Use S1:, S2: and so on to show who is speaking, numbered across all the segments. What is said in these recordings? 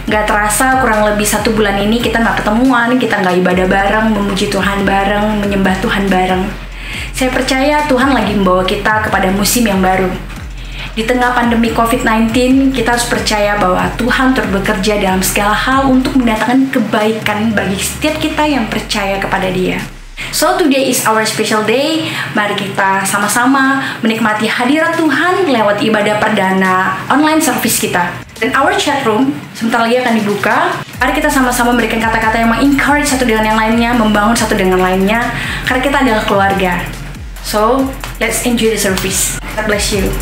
S1: Gak terasa kurang lebih 1 bulan ini kita gak ketemuan, kita gak ibadah bareng, memuji Tuhan bareng, menyembah Tuhan bareng. Saya percaya Tuhan lagi membawa kita kepada musim yang baru. Di tengah pandemi COVID-19, kita harus percaya bahwa Tuhan turut bekerja dalam segala hal untuk mendatangkan kebaikan bagi setiap kita yang percaya kepada Dia. So today is our special day. Mari kita sama-sama menikmati hadirat Tuhan lewat ibadah perdana online service kita. Dan our chat room sebentar lagi akan dibuka. Mari kita sama-sama memberikan kata-kata yang mengencourage satu dengan yang lainnya, membangun satu dengan lainnya, karena kita adalah keluarga. So, let's enjoy the service. God bless you.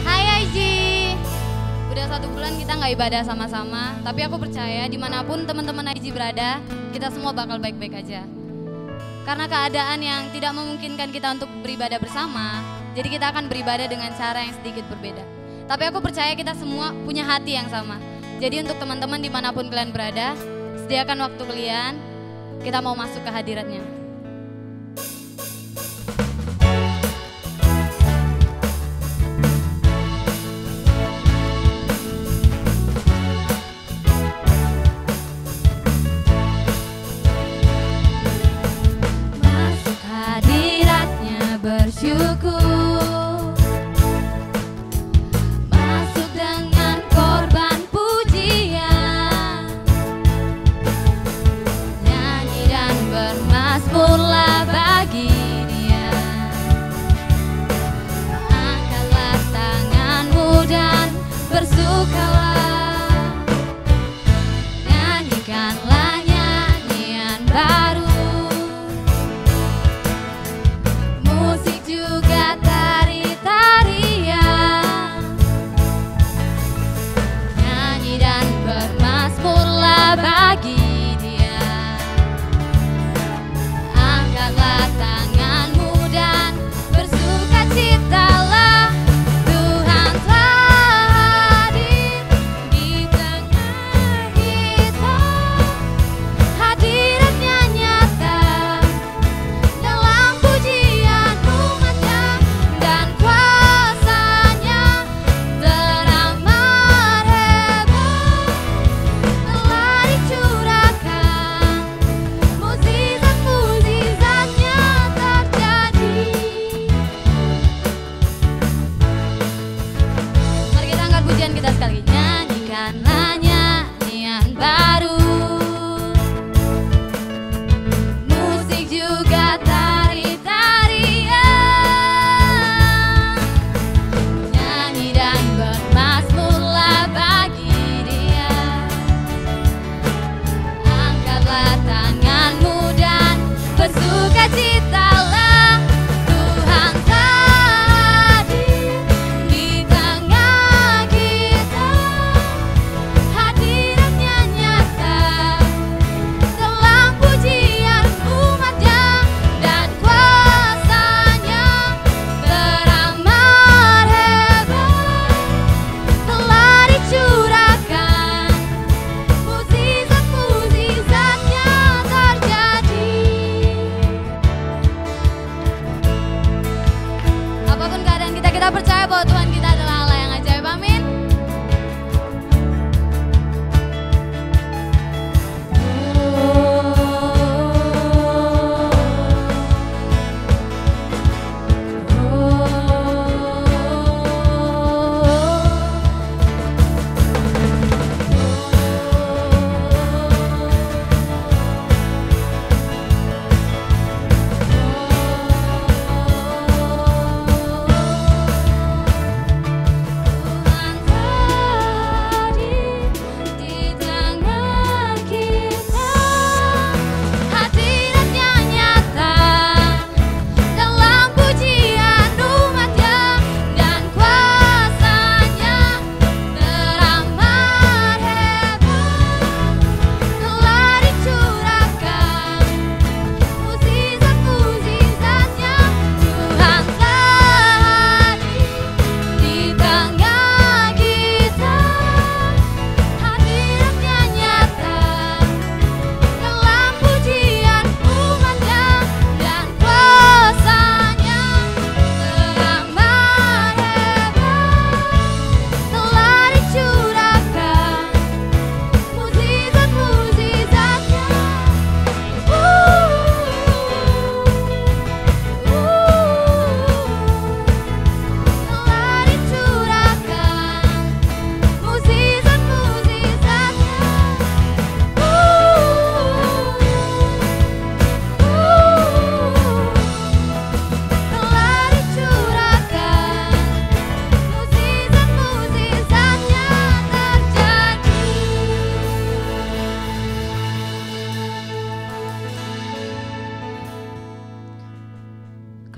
S2: Hai Aiji, udah 1 bulan kita nggak ibadah sama-sama, tapi aku percaya dimanapun teman-teman Aiji berada, kita semua bakal baik-baik aja. Karena keadaan yang tidak memungkinkan kita untuk beribadah bersama, jadi kita akan beribadah dengan cara yang sedikit berbeda. Tapi aku percaya kita semua punya hati yang sama. Jadi untuk teman-teman dimanapun kalian berada, sediakan waktu kalian, kita mau masuk ke hadiratnya.
S3: Bersyukur, masuk dengan korban pujian, nyanyi dan bermasmur.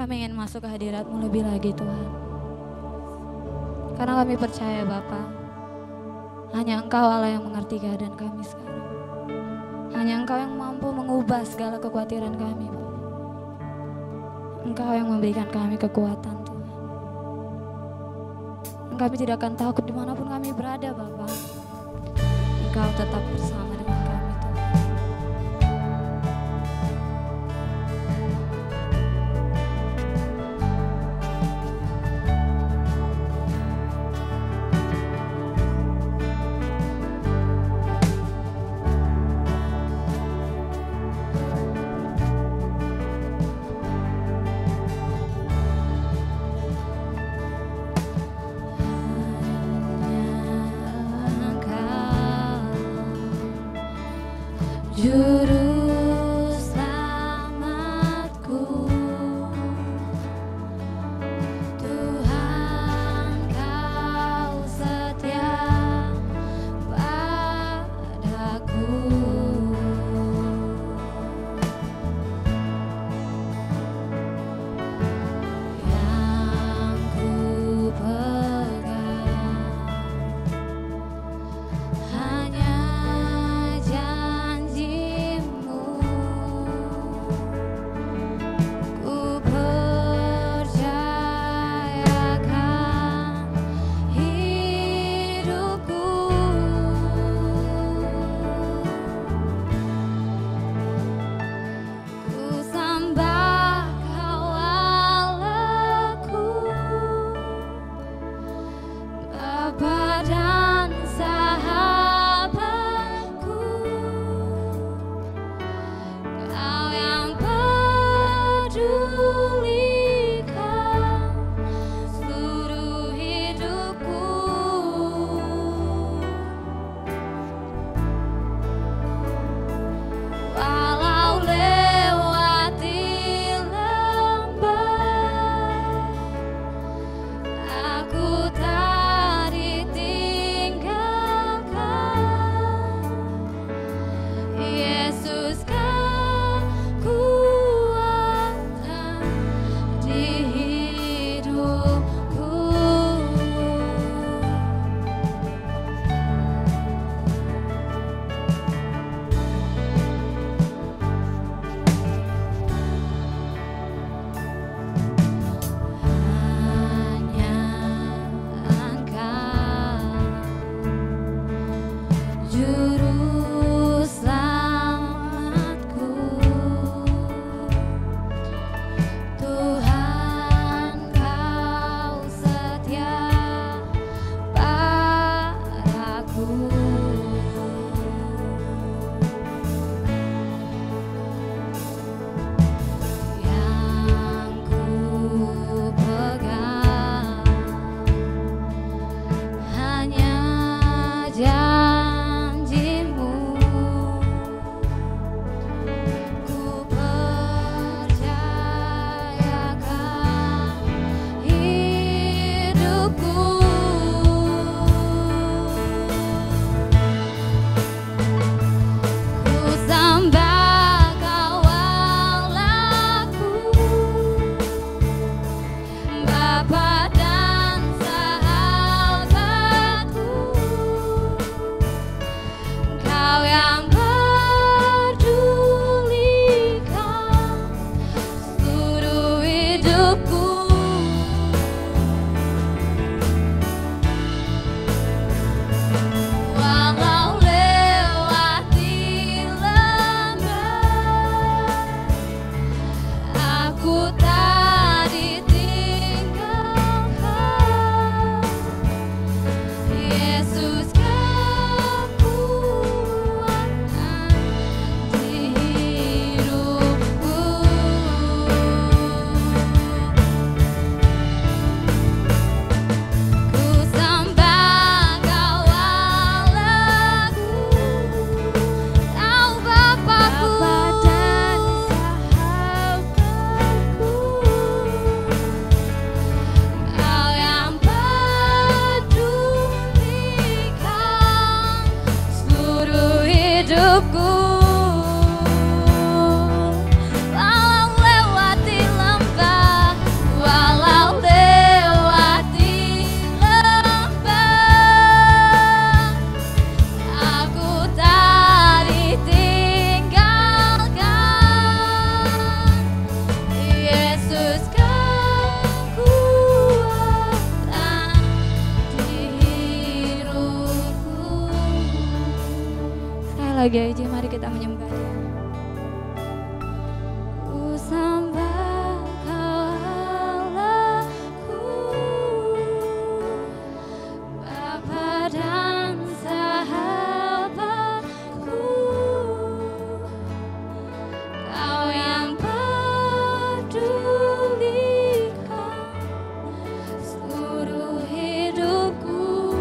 S2: Kami ingin masuk ke hadirat-Mu lebih lagi Tuhan. Karena kami percaya Bapa, hanya Engkau Allah yang mengerti keadaan kami sekarang. Hanya Engkau yang mampu mengubah segala kekhawatiran kami Bapa. Engkau yang memberikan kami kekuatan Tuhan. Kami tidak akan takut dimanapun kami berada Bapa. Engkau tetap bersama dengan kami Tuhan. Juru selamatku, Tuhan Kau setia padaku. Yang ku pegang hanya janji-Mu. Ku percayakan hidupku. Ku sembah Kau Allahku, Bapa dan sahabatku. Kau yang pedulikan seluruh hidupku. Walau lewati lembah, aku tak ditinggalkan. Yesus kekuatan di hidupku. Hanya Engkau, Juru selamatku, Tuhan Kau setia padaku. Yang ku pegang hanya janji-Mu. Ku percayakan hidupku. Ku sembah Kau Allahku, Bapa dan sahabatku. Kau yang pedulikan seluruh hidupku. Walau lewati lembah, aku tak ditinggalkan. Yesus kekuatan di hidupku. Ku sembah Kau Allahku, Kau Bapa dan sahabatku. Kau yang pedulikan seluruh hidupku. Walau lewati lembah, Sekali lagi aja mari kita menyembah Dia. Ku sembah Kau Allahku, Bapa dan sahabatku, Kau yang pedulikan seluruh hidupku.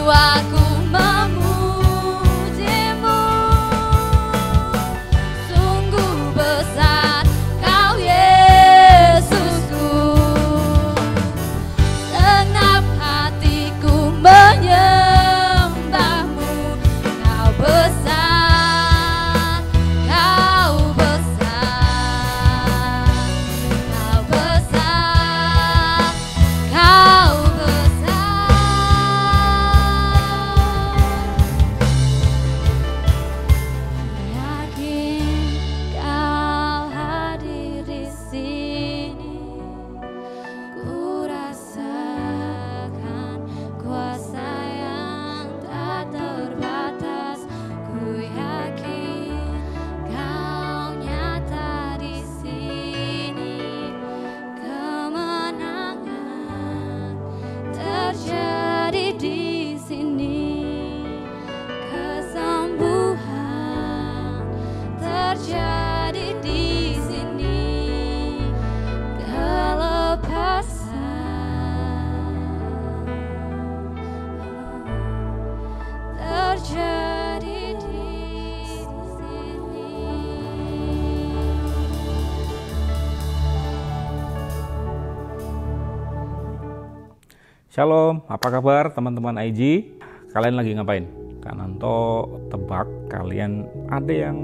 S3: jiwaku memujimu. Sungguh besar Kau Yesusku, senap hatiku menyembahmu. Kau besar, Kau besar, Kau besar, Kau
S4: Shalom, apa kabar teman-teman IG? Kalian lagi ngapain? Kak Nanto tebak kalian ada yang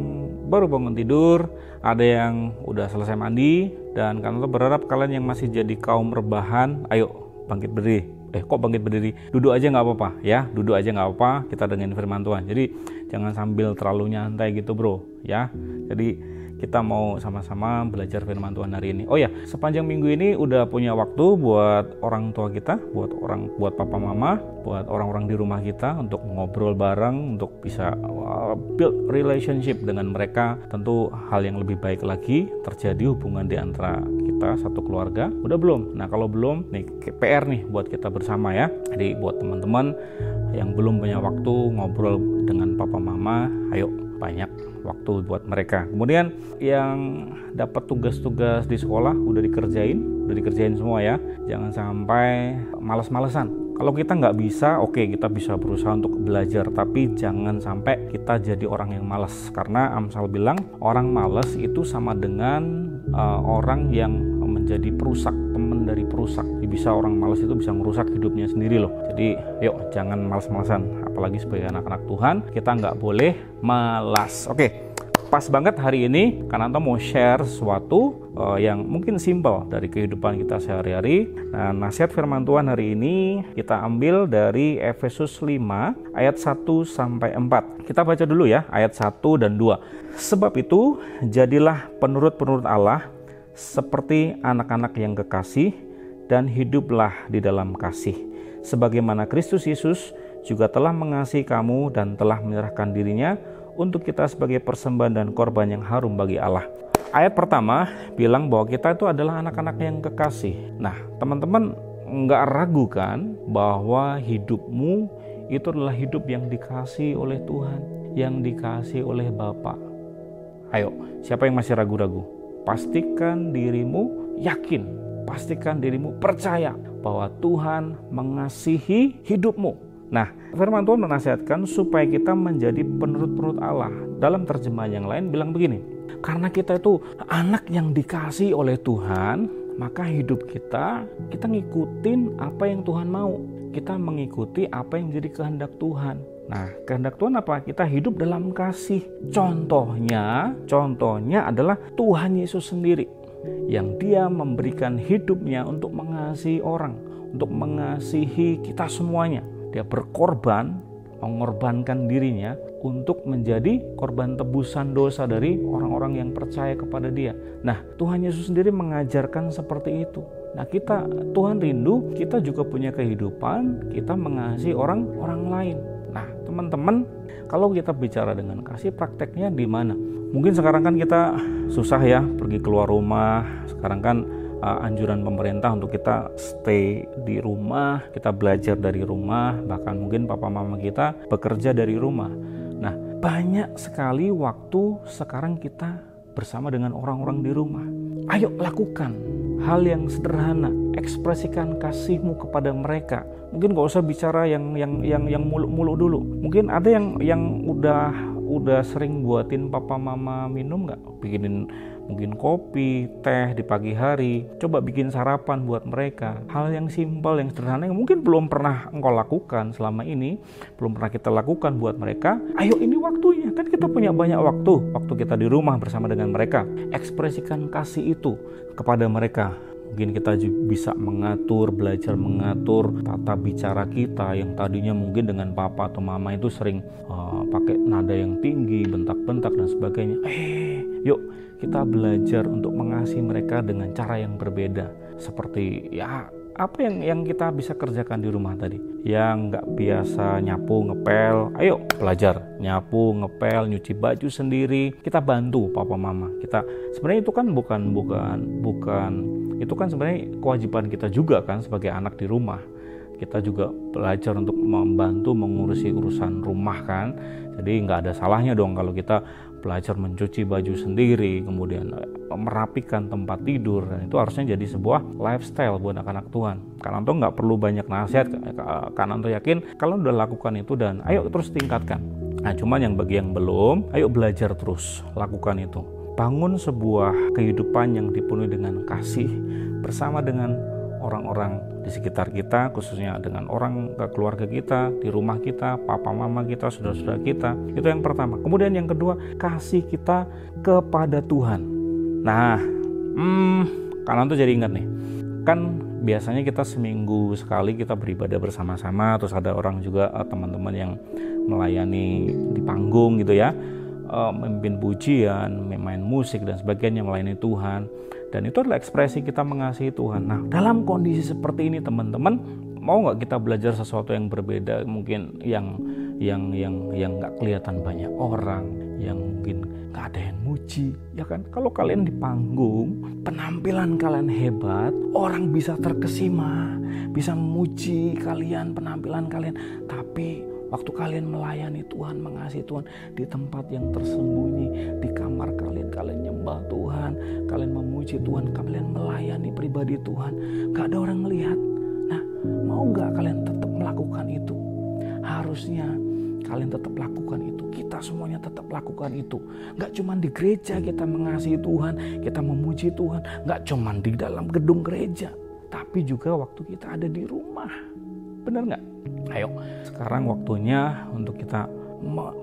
S4: baru bangun tidur, ada yang udah selesai mandi, dan Kak Nanto berharap kalian yang masih jadi kaum rebahan, ayo bangkit berdiri. Kok bangkit berdiri? Duduk aja nggak apa-apa ya, duduk aja nggak apa-apa, kita dengerin firman Tuhan. Jadi jangan sambil terlalu nyantai gitu bro, ya. Jadi kita mau sama-sama belajar firman Tuhan hari ini. Oh ya, sepanjang minggu ini udah punya waktu buat orang tua kita, buat papa mama, buat orang-orang di rumah kita untuk ngobrol bareng, untuk bisa build relationship dengan mereka. Tentu hal yang lebih baik lagi terjadi hubungan di antara kita satu keluarga. Udah belum? Nah kalau belum, nih PR nih buat kita bersama ya. Jadi buat teman-teman yang belum punya waktu ngobrol dengan papa mama, ayo banyak waktu buat mereka. Kemudian yang dapat tugas-tugas di sekolah udah dikerjain semua ya. Jangan sampai malas-malesan. Kalau kita nggak bisa, oke, kita bisa berusaha untuk belajar, tapi jangan sampai kita jadi orang yang malas. Karena Amsal bilang orang malas itu sama dengan orang yang menjadi perusak, teman dari perusak. Bisa orang malas itu bisa merusak hidupnya sendiri loh. Jadi yuk jangan malas-malasan. Apalagi sebagai anak-anak Tuhan, kita nggak boleh malas. Oke, pas banget hari ini Kak Nanto mau share sesuatu yang mungkin simple dari kehidupan kita sehari-hari. Nah, nasihat firman Tuhan hari ini kita ambil dari Efesus 5 ayat 1-4. Kita baca dulu ya ayat 1 dan 2. Sebab itu jadilah penurut-penurut Allah seperti anak-anak yang kekasih, dan hiduplah di dalam kasih, sebagaimana Kristus Yesus juga telah mengasihi kamu dan telah menyerahkan dirinya untuk kita sebagai persembahan dan korban yang harum bagi Allah. Ayat pertama bilang bahwa kita itu adalah anak-anak yang kekasih. Nah, teman-teman nggak ragu kan bahwa hidupmu itu adalah hidup yang dikasihi oleh Tuhan, yang dikasihi oleh Bapa. Ayo, siapa yang masih ragu-ragu? Pastikan dirimu yakin, pastikan dirimu percaya bahwa Tuhan mengasihi hidupmu. Nah, firman Tuhan menasihatkan supaya kita menjadi penurut-penurut Allah. Dalam terjemahan yang lain bilang begini, karena kita itu anak yang dikasihi oleh Tuhan, maka hidup kita ngikutin apa yang Tuhan mau. Kita mengikuti apa yang jadi kehendak Tuhan. Nah, kehendak Tuhan apa? Kita hidup dalam kasih. Contohnya adalah Tuhan Yesus sendiri, yang Dia memberikan hidupnya untuk mengasihi orang, untuk mengasihi kita semuanya. Dia berkorban, mengorbankan dirinya untuk menjadi korban tebusan dosa dari orang-orang yang percaya kepada Dia. Nah, Tuhan Yesus sendiri mengajarkan seperti itu. Nah, Tuhan rindu kita juga punya kehidupan, kita mengasihi orang lain. Nah, teman-teman, kalau kita bicara dengan kasih, prakteknya di mana? Mungkin sekarang kan kita susah ya pergi keluar rumah. Sekarang kan anjuran pemerintah untuk kita stay di rumah, kita belajar dari rumah, bahkan mungkin papa mama kita bekerja dari rumah. Nah, banyak sekali waktu sekarang kita bersama dengan orang-orang di rumah. Ayo lakukan hal yang sederhana, ekspresikan kasihmu kepada mereka. Mungkin gak usah bicara yang muluk-muluk dulu. Mungkin ada yang udah sering buatin papa mama minum nggak? Bikinin mungkin kopi, teh di pagi hari. Coba bikin sarapan buat mereka. Hal yang simpel, yang sederhana yang mungkin belum pernah engkau lakukan selama ini, belum pernah kita lakukan buat mereka. Ayo, ini waktunya. Kan kita punya banyak waktu kita di rumah bersama dengan mereka. Ekspresikan kasih itu kepada mereka. Mungkin kita bisa belajar mengatur tata bicara kita yang tadinya mungkin dengan papa atau mama itu sering pakai nada yang tinggi, bentak-bentak dan sebagainya. Yuk kita belajar untuk mengasihi mereka dengan cara yang berbeda. Seperti apa yang kita bisa kerjakan di rumah tadi. Yang nggak biasa nyapu, ngepel, ayo belajar nyapu, ngepel, nyuci baju sendiri. Kita bantu papa mama. Kita sebenarnya itu kan bukan itu kan sebenarnya kewajiban kita juga kan sebagai anak di rumah. Kita juga belajar untuk membantu mengurusi urusan rumah kan. Jadi nggak ada salahnya dong kalau kita belajar mencuci baju sendiri, kemudian merapikan tempat tidur. Dan itu harusnya jadi sebuah lifestyle buat anak-anak Tuhan. Kananto nggak perlu banyak nasihat. Kananto yakin kalau udah lakukan itu dan ayo terus tingkatkan. Nah, cuman yang bagi yang belum, ayo belajar terus lakukan itu. Bangun sebuah kehidupan yang dipenuhi dengan kasih bersama dengan orang-orang di sekitar kita, khususnya dengan orang keluarga kita, di rumah kita, papa mama kita, saudara-saudara kita. Itu yang pertama. Kemudian yang kedua, kasih kita kepada Tuhan. Nah, kalian tuh jadi ingat nih, kan biasanya kita seminggu sekali kita beribadah bersama-sama, terus ada orang juga teman-teman yang melayani di panggung gitu ya, memimpin pujian, main musik dan sebagainya, melayani Tuhan. Dan itu adalah ekspresi kita mengasihi Tuhan. Nah, dalam kondisi seperti ini teman-teman, mau nggak kita belajar sesuatu yang berbeda, mungkin yang nggak kelihatan banyak orang, yang mungkin nggak ada yang muji, ya kan? Kalau kalian di panggung, penampilan kalian hebat, orang bisa terkesima, bisa memuji kalian, penampilan kalian, tapi waktu kalian melayani Tuhan, mengasihi Tuhan di tempat yang tersembunyi, di kamar kalian nyembah Tuhan, kalian memuji Tuhan, kalian melayani pribadi Tuhan, gak ada orang melihat. Nah, mau gak kalian tetap melakukan itu? Harusnya kalian tetap lakukan itu. Kita semuanya tetap lakukan itu. Gak cuma di gereja kita mengasihi Tuhan, kita memuji Tuhan, gak cuma di dalam gedung gereja, tapi juga waktu kita ada di rumah. Benar nggak? Ayo, sekarang waktunya untuk kita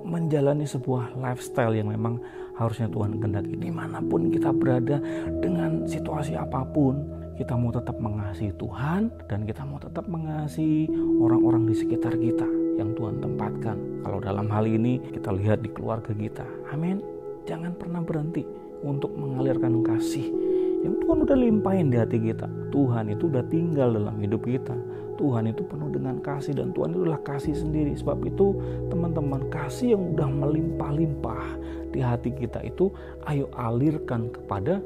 S4: menjalani sebuah lifestyle yang memang harusnya Tuhan kehendaki. Dimanapun kita berada, dengan situasi apapun, kita mau tetap mengasihi Tuhan dan kita mau tetap mengasihi orang-orang di sekitar kita yang Tuhan tempatkan. Kalau dalam hal ini kita lihat di keluarga kita, amin. Jangan pernah berhenti untuk mengalirkan kasih yang Tuhan udah limpahin di hati kita. Tuhan itu udah tinggal dalam hidup kita. Tuhan itu penuh dengan kasih dan Tuhan itu adalah kasih sendiri. Sebab itu teman-teman, kasih yang udah melimpah-limpah di hati kita itu ayo alirkan kepada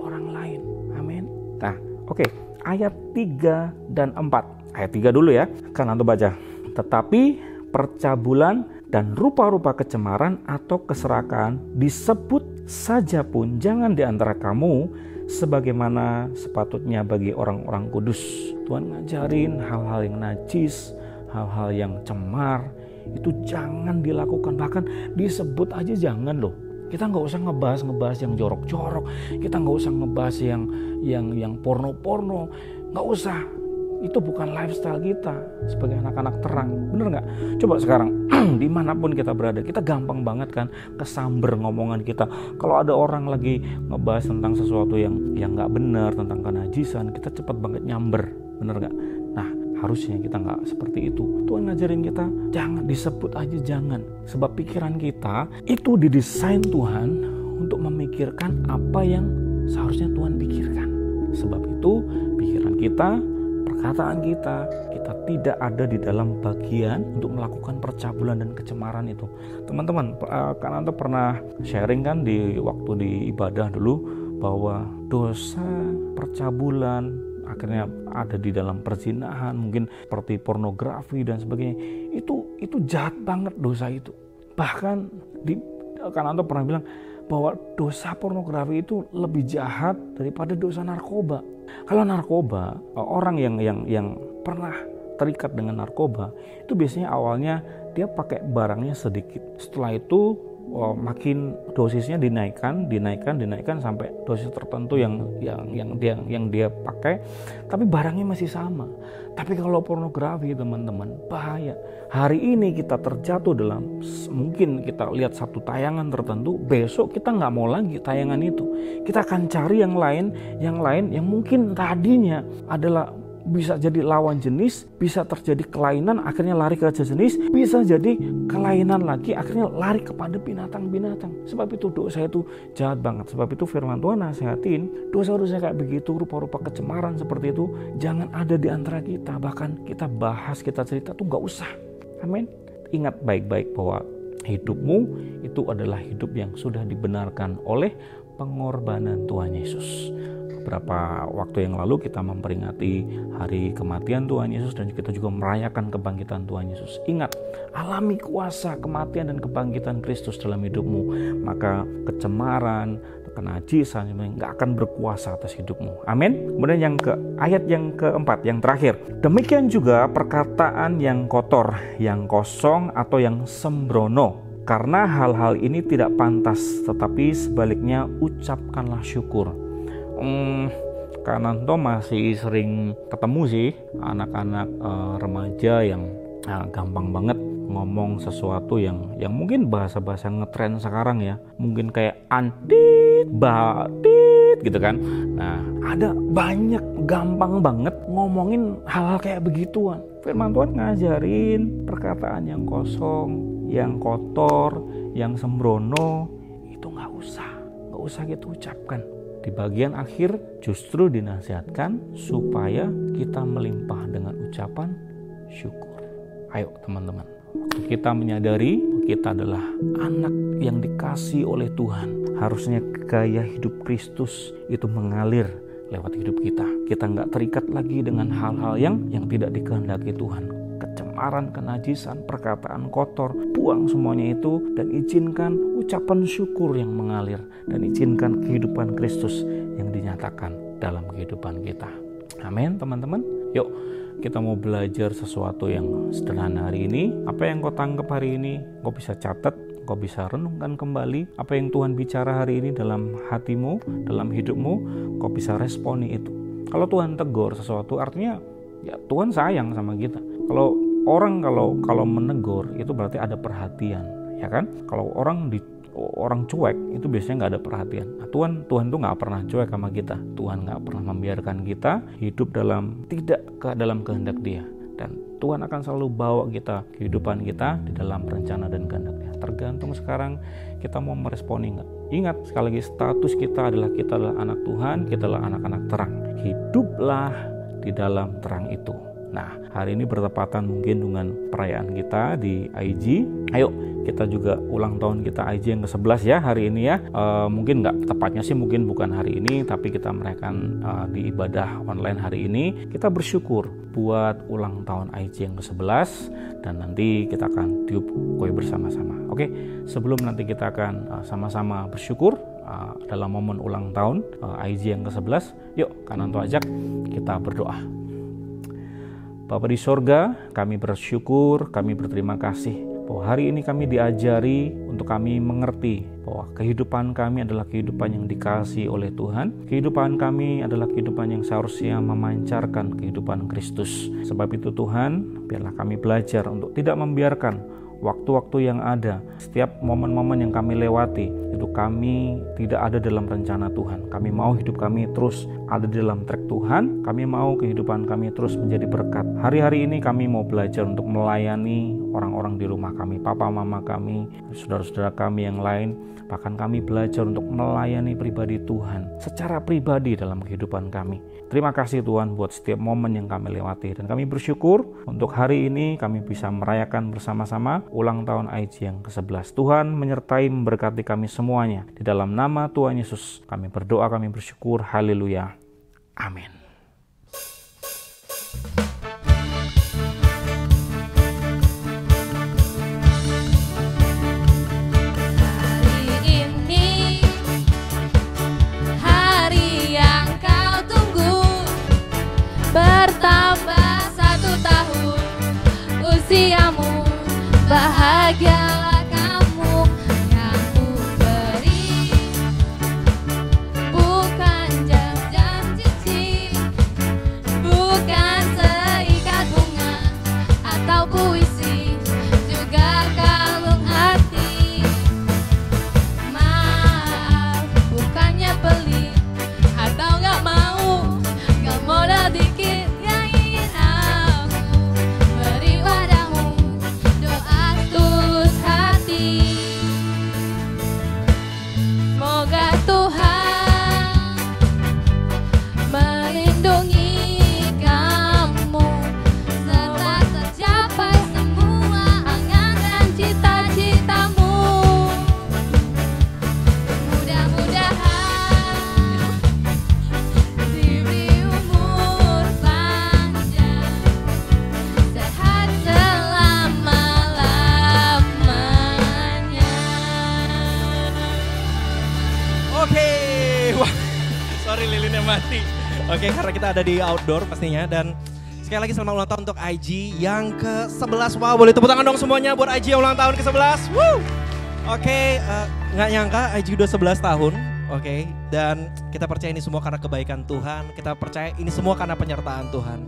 S4: orang lain. Amin. Nah, oke. Ayat 3 dan 4. Ayat 3 dulu ya. Kan Anto baca. Tetapi percabulan dan rupa-rupa kecemaran atau keserakahan disebut saja pun jangan di antara kamu sebagaimana sepatutnya bagi orang-orang kudus. Tuhan ngajarin hal-hal yang najis, hal-hal yang cemar, itu jangan dilakukan. Bahkan disebut aja jangan loh. Kita nggak usah ngebahas yang jorok-jorok, kita nggak usah ngebahas yang porno-porno, nggak usah. Itu bukan lifestyle kita sebagai anak-anak terang, bener nggak? Coba sekarang dimanapun kita berada, kita gampang banget kan kesamber ngomongan kita. Kalau ada orang lagi ngebahas tentang sesuatu yang nggak benar, tentang kenajisan, kita cepat banget nyamber, bener nggak? Nah, harusnya kita nggak seperti itu. Tuhan ngajarin kita jangan disebut aja jangan, sebab pikiran kita itu didesain Tuhan untuk memikirkan apa yang seharusnya Tuhan pikirkan. Sebab itu pikiran kita, perkataan kita tidak ada di dalam bagian untuk melakukan percabulan dan kecemaran itu. Teman-teman, kan Anda pernah sharing kan di waktu di ibadah dulu bahwa dosa percabulan akhirnya ada di dalam perzinahan, mungkin seperti pornografi dan sebagainya. Itu jahat banget dosa itu. Bahkan kan Anda pernah bilang bahwa dosa pornografi itu lebih jahat daripada dosa narkoba. Kalau narkoba, orang yang pernah terikat dengan narkoba itu biasanya awalnya dia pakai barangnya sedikit. Setelah itu makin dosisnya dinaikkan sampai dosis tertentu yang dia pakai, tapi barangnya masih sama. Tapi kalau pornografi, teman-teman, bahaya. Hari ini kita terjatuh dalam, mungkin kita lihat satu tayangan tertentu, besok kita nggak mau lagi tayangan itu. Kita akan cari yang lain yang mungkin tadinya adalah bisa jadi lawan jenis, bisa terjadi kelainan, akhirnya lari ke jenis, bisa jadi kelainan lagi, akhirnya lari kepada binatang-binatang. Sebab itu dosa itu jahat banget. Sebab itu firman Tuhan nasihatin, dosa-dosa kayak begitu, rupa-rupa kecemaran seperti itu, jangan ada di antara kita. Bahkan kita bahas, kita cerita tuh gak usah. Amin. Ingat baik-baik bahwa hidupmu itu adalah hidup yang sudah dibenarkan oleh pengorbanan Tuhan Yesus. Beberapa waktu yang lalu kita memperingati hari kematian Tuhan Yesus dan kita juga merayakan kebangkitan Tuhan Yesus. Ingat, alami kuasa kematian dan kebangkitan Kristus dalam hidupmu, maka kecemaran, kenajisan nggak akan berkuasa atas hidupmu. Amin. Kemudian ayat yang keempat, yang terakhir. Demikian juga perkataan yang kotor, yang kosong atau yang sembrono. Karena hal-hal ini tidak pantas, tetapi sebaliknya ucapkanlah syukur. Kananto masih sering ketemu sih anak-anak remaja yang gampang banget ngomong sesuatu yang mungkin bahasa-bahasa ngetren sekarang ya, mungkin kayak antit, batit gitu kan. Nah, ada banyak gampang banget ngomongin hal-hal kayak begituan. Firman Tuhan ngajarin perkataan yang kosong, yang kotor, yang sembrono itu nggak usah gitu ucapkan. Di bagian akhir justru dinasihatkan supaya kita melimpah dengan ucapan syukur. Ayo teman-teman, waktu kita menyadari kita adalah anak yang dikasihi oleh Tuhan, harusnya gaya hidup Kristus itu mengalir lewat hidup kita. Kita nggak terikat lagi dengan hal-hal yang tidak dikehendaki Tuhan. Kecemaran, kenajisan, perkataan kotor, buang semuanya itu dan izinkan ucapan syukur yang mengalir dan izinkan kehidupan Kristus yang dinyatakan dalam kehidupan kita. Amin teman-teman. Yuk kita mau belajar sesuatu yang sederhana hari ini. Apa yang kau tangkap hari ini, kau bisa catat, kau bisa renungkan kembali. Apa yang Tuhan bicara hari ini dalam hatimu, dalam hidupmu, kau bisa responi itu. Kalau Tuhan tegur sesuatu, artinya ya Tuhan sayang sama kita. Kalau orang kalau menegur itu berarti ada perhatian, ya kan? Kalau orang cuek itu biasanya nggak ada perhatian. Nah, Tuhan tuh nggak pernah cuek sama kita. Tuhan nggak pernah membiarkan kita hidup tidak dalam kehendak Dia. Dan Tuhan akan selalu bawa kita, kehidupan kita di dalam rencana dan kehendak-Nya. Tergantung sekarang kita mau meresponi nggak. Ingat sekali lagi, status kita adalah anak Tuhan, kita adalah anak-anak terang. Hiduplah di dalam terang itu. Nah, hari ini bertepatan mungkin dengan perayaan kita di IG. Ayo, kita juga ulang tahun kita IG yang ke-11 ya hari ini ya. Mungkin nggak tepatnya sih, mungkin bukan hari ini, tapi kita merayakan di ibadah online hari ini. Kita bersyukur buat ulang tahun IG yang ke-11 dan nanti kita akan tiup kue bersama-sama. Oke, sebelum nanti kita akan sama-sama bersyukur dalam momen ulang tahun IG yang ke-11, yuk Kananto ajak kita berdoa. Bapa di sorga, kami bersyukur, kami berterima kasih bahwa hari ini kami diajari untuk kami mengerti bahwa kehidupan kami adalah kehidupan yang dikasihi oleh Tuhan. Kehidupan kami adalah kehidupan yang seharusnya memancarkan kehidupan Kristus. Sebab itu Tuhan, biarlah kami belajar untuk tidak membiarkan waktu-waktu yang ada, setiap momen-momen yang kami lewati, itu kami tidak ada dalam rencana Tuhan. Kami mau hidup kami terus ada di dalam track Tuhan. Kami mau kehidupan kami terus menjadi berkat. Hari-hari ini kami mau belajar untuk melayani orang-orang di rumah kami, papa mama kami, saudara-saudara kami yang lain. Bahkan kami belajar untuk melayani pribadi Tuhan secara pribadi dalam kehidupan kami. Terima kasih Tuhan buat setiap momen yang kami lewati. Dan kami bersyukur untuk hari ini kami bisa merayakan bersama-sama ulang tahun IG yang ke-11. Tuhan menyertai memberkati kami semuanya. Di dalam nama Tuhan Yesus kami berdoa, kami bersyukur. Haleluya. Amin.
S3: Hari ini hari yang kau tunggu.
S2: usiamu, bahagialah kamu yang ku beri. Bukan janji, bukan seikat bunga atau puisi, juga kalung hati. Maaf, bukannya pelit atau gak mau modal dikit yang ingin aku beri padamu, doa tulus hati. Semoga Tuhan melindungi kamu, serta tercapai semua angan dan cita-citamu. Mudah-mudahan diberi umur panjang, sehat selama-lamanya.
S5: Oke, wah, sorry lilinnya mati. Oke, karena kita ada di outdoor pastinya, dan sekali lagi selamat ulang tahun untuk IG yang ke-11. Wow, boleh tepuk tangan dong semuanya buat IG yang ulang tahun ke-11. Woo! Oke, nggak nyangka IG udah 11 tahun. Oke, dan kita percaya ini semua karena kebaikan Tuhan. Kita percaya ini semua karena penyertaan Tuhan.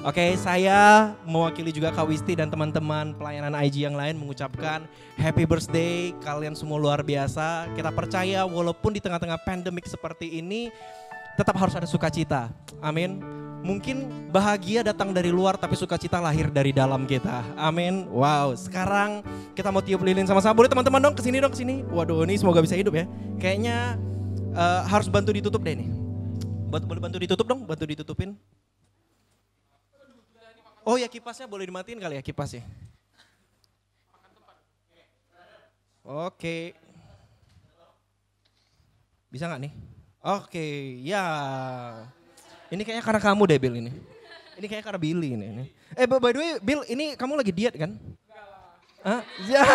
S5: Oke, saya mewakili juga Kak Wisti dan teman-teman pelayanan IG yang lain mengucapkan happy birthday. Kalian semua luar biasa. Kita percaya walaupun di tengah-tengah pandemik seperti ini, tetap harus ada sukacita. Amin. Mungkin bahagia datang dari luar tapi sukacita lahir dari dalam kita. Amin. Wow, sekarang kita mau tiup lilin sama-sama. Boleh teman-teman dong kesini dong kesini. Waduh, ini semoga bisa hidup ya. Kayaknya harus bantu ditutup deh nih. Boleh bantu ditutup dong, bantu ditutupin. Oh ya, kipasnya boleh dimatiin kali ya kipasnya. Oke. Bisa nggak nih? Oke, ya. Ini kayaknya karena kamu deh Bill ini. Ini kayaknya karena Billy ini. By the way Bill, ini kamu lagi diet kan? Ah, ya.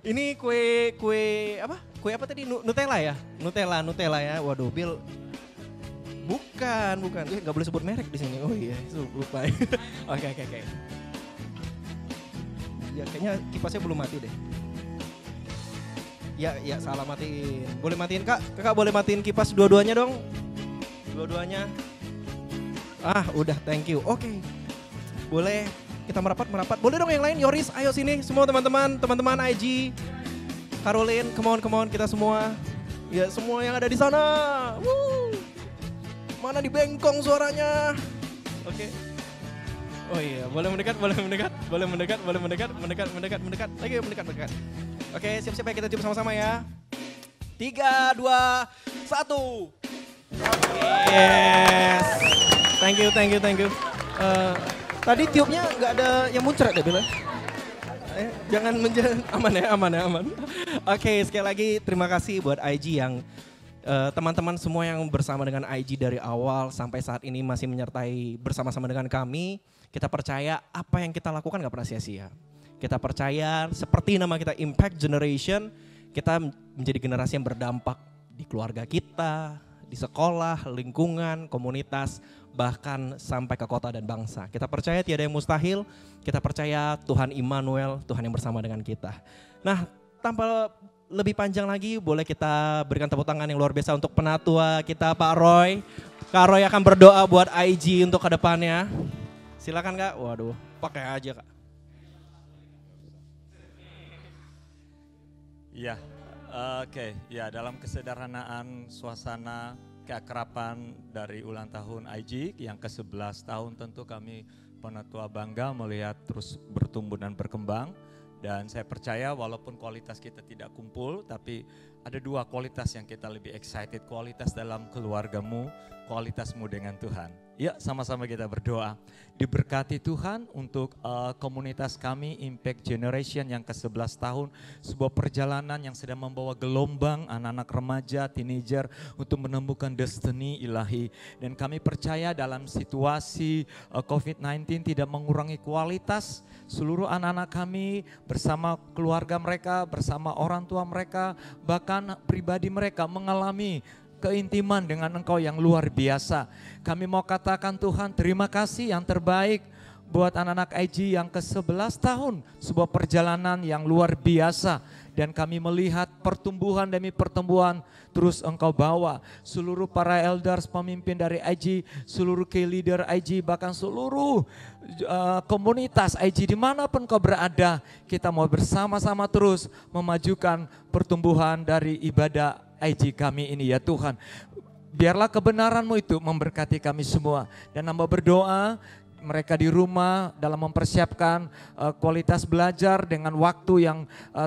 S5: Ini kue apa? Kue apa tadi? Nutella ya? Nutella ya. Waduh, Bill. Bukan. Nggak boleh sebut merek di sini. Oh iya, lupa. Oke. Ya kayaknya kipasnya belum mati deh. Ya salah matiin. Boleh matiin Kak? Kakak boleh matiin kipas dua-duanya dong? Dua-duanya. Ah, udah, thank you. Oke. Boleh kita merapat. Boleh dong yang lain, Yoris, ayo sini semua teman-teman IG. Caroline, come on kita semua. Ya, semua yang ada di sana. Woo. Mana di bengkong suaranya? Oke. Oh iya, boleh mendekat. Lagi mendekat. Oke, siap-siap ya, kita tiup sama-sama ya. 3, 2, 1. Yes. Thank you. Tadi tiupnya nggak ada yang muncrat deh bilang. Jangan aman. Oke, sekali lagi terima kasih buat IG yang teman-teman semua yang bersama dengan IG dari awal sampai saat ini masih menyertai bersama-sama dengan kami. Kita percaya apa yang kita lakukan nggak pernah sia-sia. Kita percaya seperti nama kita Impact Generation, kita menjadi generasi yang berdampak di keluarga kita, di sekolah, lingkungan, komunitas, bahkan sampai ke kota dan bangsa. Kita percaya tiada yang mustahil, kita percaya Tuhan Immanuel, Tuhan yang bersama dengan kita. Nah, tanpa lebih panjang lagi, boleh kita berikan tepuk tangan yang luar biasa untuk penatua kita Pak Roy. Kak Roy akan berdoa buat IG untuk kedepannya. Silakan Kak, waduh pakai aja Kak.
S6: Ya, oke. Ya, dalam kesederhanaan suasana keakraban dari ulang tahun IG yang ke-11 tahun, tentu kami penatua bangga melihat terus bertumbuh dan berkembang. Dan saya percaya walaupun kualitas kita tidak kumpul, tapi ada dua kualitas yang kita lebih excited. Kualitas dalam keluargamu, kualitasmu dengan Tuhan. Ya, sama-sama kita berdoa. Diberkati Tuhan untuk komunitas kami Impact Generation yang ke-11 tahun. Sebuah perjalanan yang sedang membawa gelombang anak-anak remaja, teenager untuk menemukan destiny ilahi. Dan kami percaya dalam situasi COVID-19 tidak mengurangi kualitas. Seluruh anak-anak kami bersama keluarga mereka, bersama orang tua mereka, bahkan pribadi mereka mengalami keintiman dengan Engkau yang luar biasa. Kami mau katakan Tuhan terima kasih yang terbaik buat anak-anak IG yang ke-11 tahun. Sebuah perjalanan yang luar biasa. Dan kami melihat pertumbuhan demi pertumbuhan terus Engkau bawa. Seluruh para elders, pemimpin dari IG, seluruh key leader IG, bahkan seluruh komunitas IG dimanapun kau berada. Kita mau bersama-sama terus memajukan pertumbuhan dari ibadah IG kami ini ya Tuhan. Biarlah kebenaran-Mu itu memberkati kami semua. Dan hamba berdoa mereka di rumah dalam mempersiapkan kualitas belajar dengan waktu yang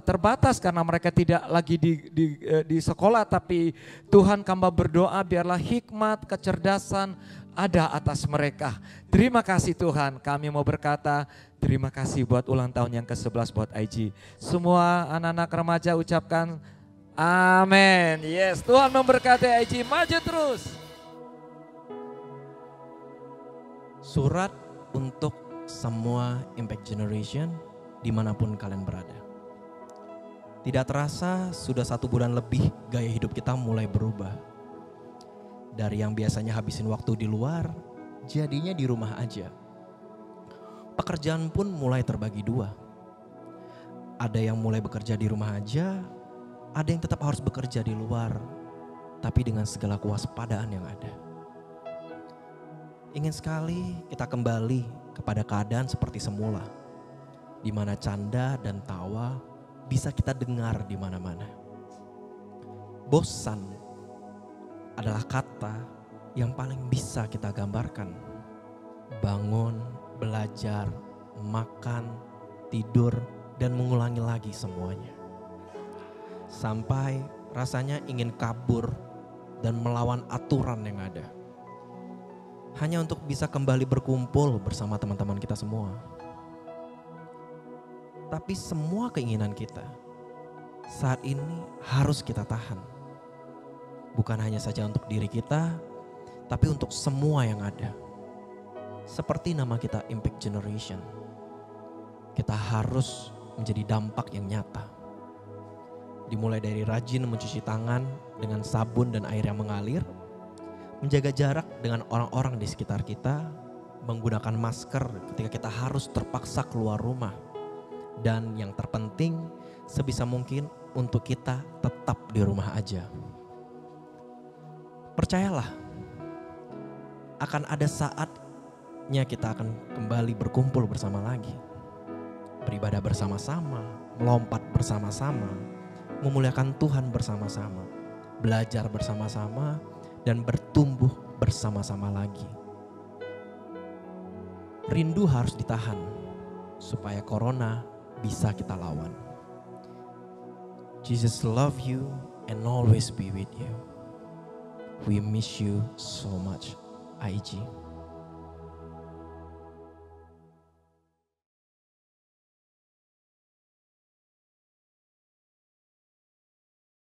S6: terbatas karena mereka tidak lagi di sekolah, tapi Tuhan hamba berdoa biarlah hikmat, kecerdasan ada atas mereka. Terima kasih Tuhan, kami mau berkata terima kasih buat ulang tahun yang ke-11 buat IG. Semua anak-anak remaja ucapkan amin. Yes, Tuhan memberkati IG, maju terus.
S5: Surat untuk semua Impact Generation dimanapun kalian berada. Tidak terasa sudah 1 bulan lebih gaya hidup kita mulai berubah. Dari yang biasanya habisin waktu di luar, jadinya di rumah aja. Pekerjaan pun mulai terbagi 2. Ada yang mulai bekerja di rumah aja, ada yang tetap harus bekerja di luar, tapi dengan segala kewaspadaan yang ada. Ingin sekali kita kembali kepada keadaan seperti semula, di mana canda dan tawa bisa kita dengar di mana-mana. Bosan adalah kata yang paling bisa kita gambarkan. Bangun, belajar, makan, tidur, dan mengulangi lagi semuanya. Sampai rasanya ingin kabur dan melawan aturan yang ada. Hanya untuk bisa kembali berkumpul bersama teman-teman kita semua. Tapi semua keinginan kita saat ini harus kita tahan. Bukan hanya saja untuk diri kita, tapi untuk semua yang ada. Seperti nama kita Impact Generation. Kita harus menjadi dampak yang nyata. Dimulai dari rajin mencuci tangan dengan sabun dan air yang mengalir, menjaga jarak dengan orang-orang di sekitar kita, menggunakan masker ketika kita harus terpaksa keluar rumah. Dan yang terpenting sebisa mungkin untuk kita tetap di rumah aja. Percayalah, akan ada saatnya kita akan kembali berkumpul bersama lagi. Beribadah bersama-sama, melompat bersama-sama, memuliakan Tuhan bersama-sama, belajar bersama-sama, dan bertumbuh bersama-sama lagi. Rindu harus ditahan supaya corona bisa kita lawan. Jesus love you and always be with you. We miss you so much, IG.